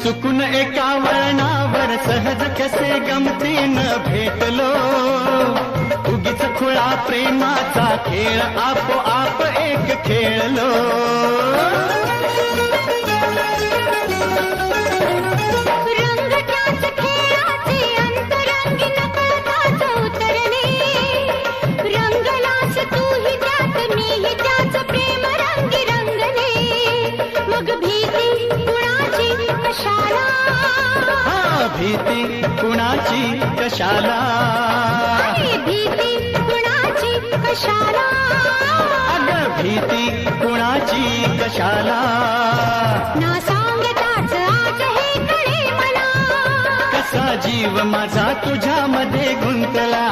चुकून एका वळणावर सहज कसे गमतीनं भेटलो, उगीच खुळा प्रेमाचा खेळ आपोआप एक खेळलो. भीती कुणाची कशाला, भीती कुणाची कशाला, अगं भीती कुणाची कशाला. ना सांगताच आज हे कळे मला, कसा जीव माझा तुझ्यामध्ये गुंतला.